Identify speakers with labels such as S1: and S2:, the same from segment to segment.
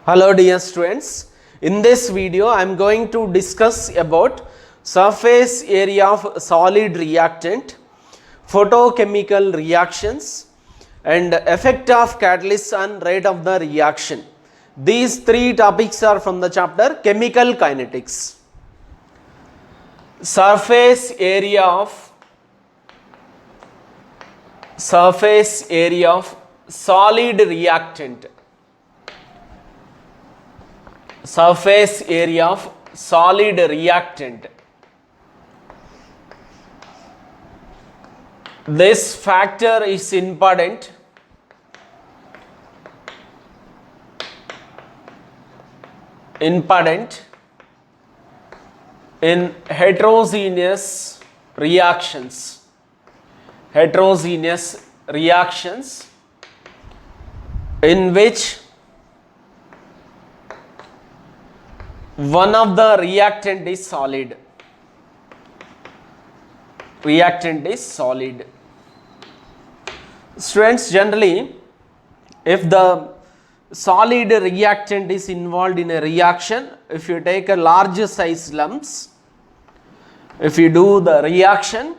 S1: Hello dear students, in this video I am going to discuss about surface area of solid reactant, photochemical reactions and effect of catalyst on rate of the reaction. These three topics are from the chapter Chemical Kinetics. Surface area of solid reactant. Surface area of solid reactant. This factor is important in heterogeneous reactions. Heterogeneous reactions in which one of the reactant is solid. Reactant is solid. Students, generally, if the solid reactant is involved in a reaction, if you take a large size lumps, if you do the reaction,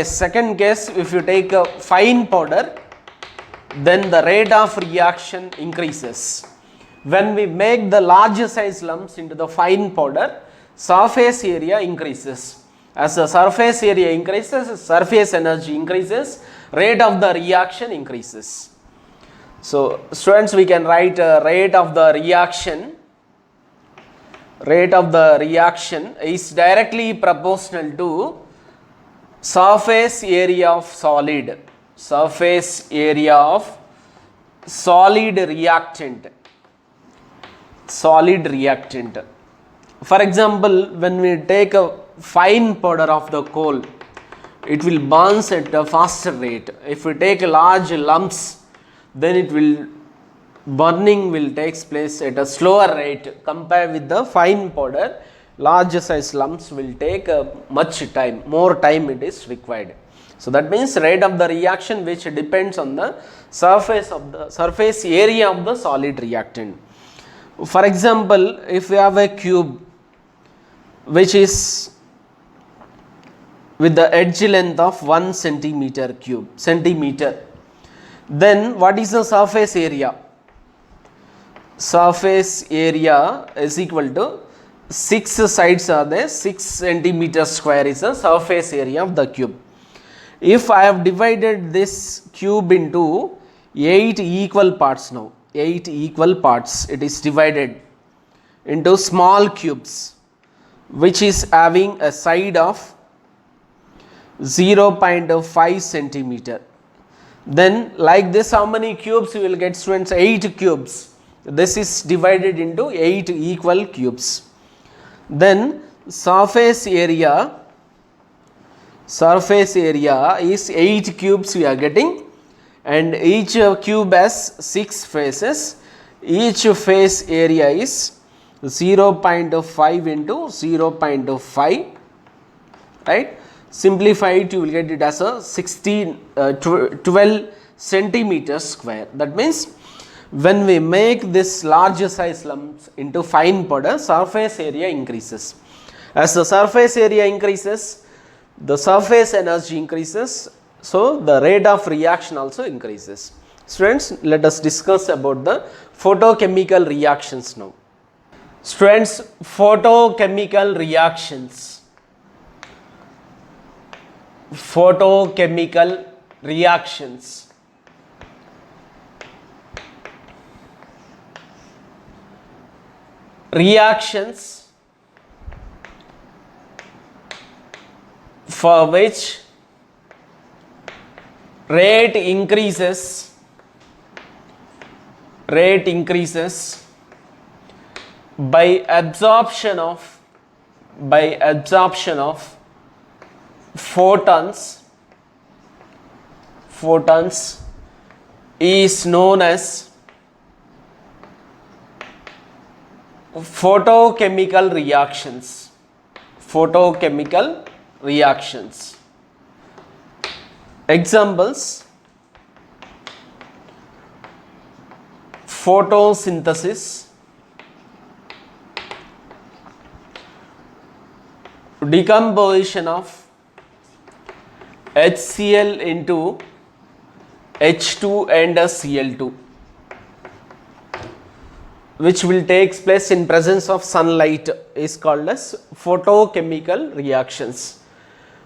S1: second case, if you take a fine powder, then the rate of reaction increases. When we make the large size lumps into the fine powder, surface area increases. As the surface area increases, surface energy increases, rate of the reaction increases. So, students, we can write rate of the reaction. Rate of the reaction is directly proportional to surface area of solid. Surface area of solid reactant. Solid reactant. For example, when we take a fine powder of the coal, it will burn at a faster rate. If we take large lumps, then burning will take place at a slower rate compared with the fine powder. Large size lumps will take much time, more time it is required. So that means rate of the reaction which depends on the surface area of the solid reactant. For example, if we have a cube which is with the edge length of 1 centimeter, then what is the surface area? Surface area is equal to 6 sides are there, 6 centimeter square is the surface area of the cube. If I have divided this cube into 8 equal parts now, 8 equal parts, it is divided into small cubes which is having a side of 0.5 centimeter. Then like this, how many cubes you will get, students? 8 cubes. This is divided into 8 equal cubes. Then surface area is 8 cubes we are getting, and each cube has 6 faces. Each face area is 0.5 into 0.5, right? Simplify it, you will get it as a 12 centimeters square. That means when we make this large size lumps into fine powder, surface area increases. As the surface area increases, the surface energy increases, so the rate of reaction also increases. Students, let us discuss about the photochemical reactions now. Students, photochemical reactions. Photochemical reactions. Reactions for which rate increases by absorption of photons is known as photochemical reactions. Photochemical reactions. Examples: photosynthesis, decomposition of HCl into H2 and Cl2, which will take place in presence of sunlight, is called as photochemical reactions.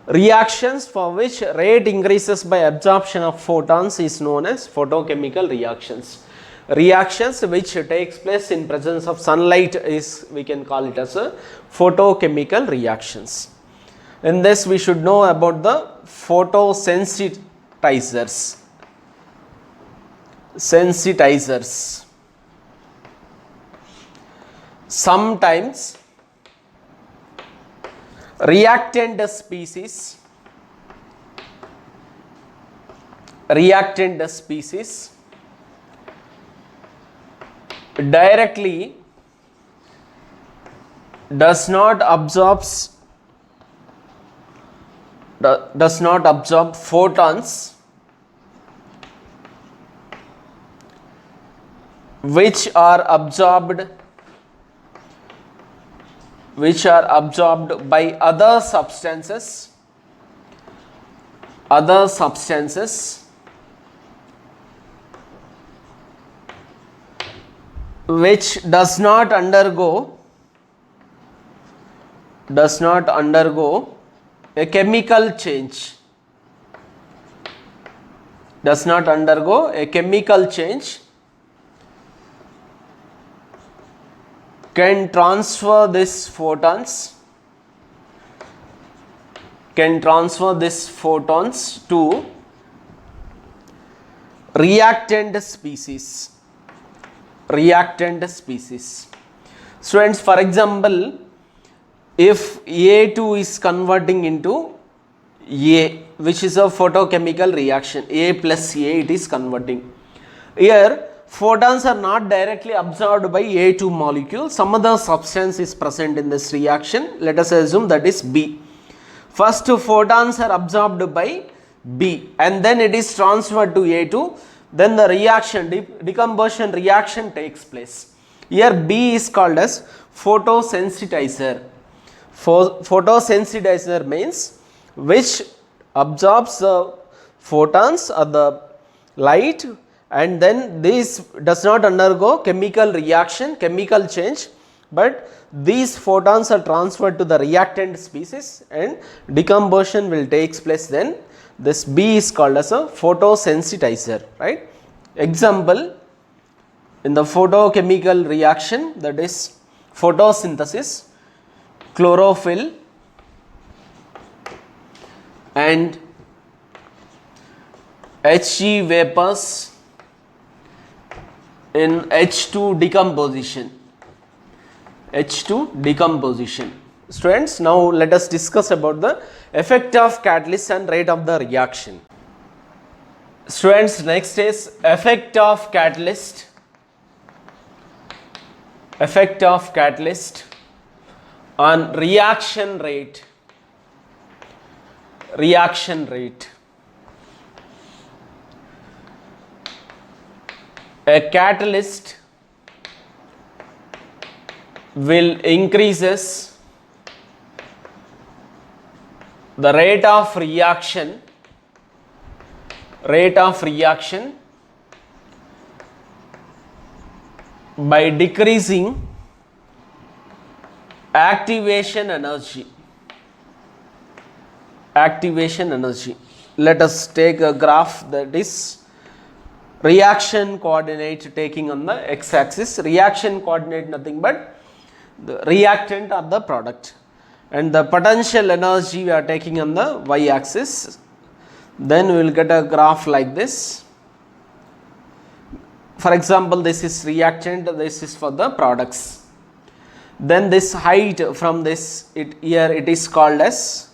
S1: Reactions for which rate increases by absorption of photons is known as photochemical reactions. Reactions which takes place in presence of sunlight is, we can call it as a photochemical reactions. In this we should know about the photosensitizers. Sensitizers. Sometimes reactant species directly does not absorb photons which are absorbed by other substances which does not undergo a chemical change, can transfer these photons to reactant species. Students, for example, if A2 is converting into A, which is a photochemical reaction, A plus A, it is converting. Here photons are not directly absorbed by A2 molecule. Some other substance is present in this reaction. Let us assume that is B. First photons are absorbed by B and then it is transferred to A2. Then the reaction, decomposition reaction takes place. Here B is called as photosensitizer. Photosensitizer means which absorbs the photons or the light, and then this does not undergo chemical change, but these photons are transferred to the reactant species and decomposition will take place. Then this B is called as a photosensitizer, right? Example, in the photochemical reaction, that is photosynthesis, chlorophyll and He vapors in H2 decomposition. Students, now let us discuss about the effect of catalyst and rate of the reaction. Students, next is effect of catalyst on reaction rate. A catalyst will increases the rate of reaction by decreasing activation energy. Let us take a graph that is reaction coordinate taking on the x-axis. Reaction coordinate nothing but the reactant or the product, and the potential energy we are taking on the y-axis. Then we will get a graph like this. For example, this is reactant, this is for the products. Then this height from this, here it is called as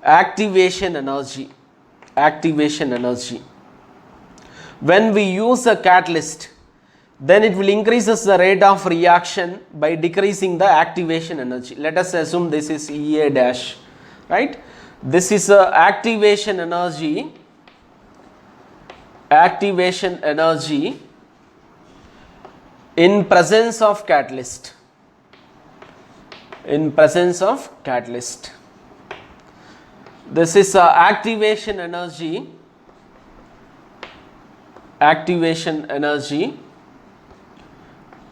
S1: activation energy. When we use a catalyst, then it will increases the rate of reaction by decreasing the activation energy. Let us assume this is EA dash, right? This is a activation energy in presence of catalyst. In presence of catalyst. This is activation energy. Activation energy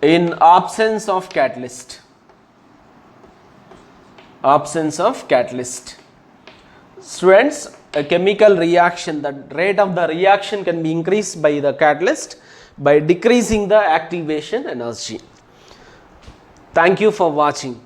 S1: in absence of catalyst. Absence of catalyst. Students, a chemical reaction, the rate of the reaction can be increased by the catalyst by decreasing the activation energy. Thank you for watching.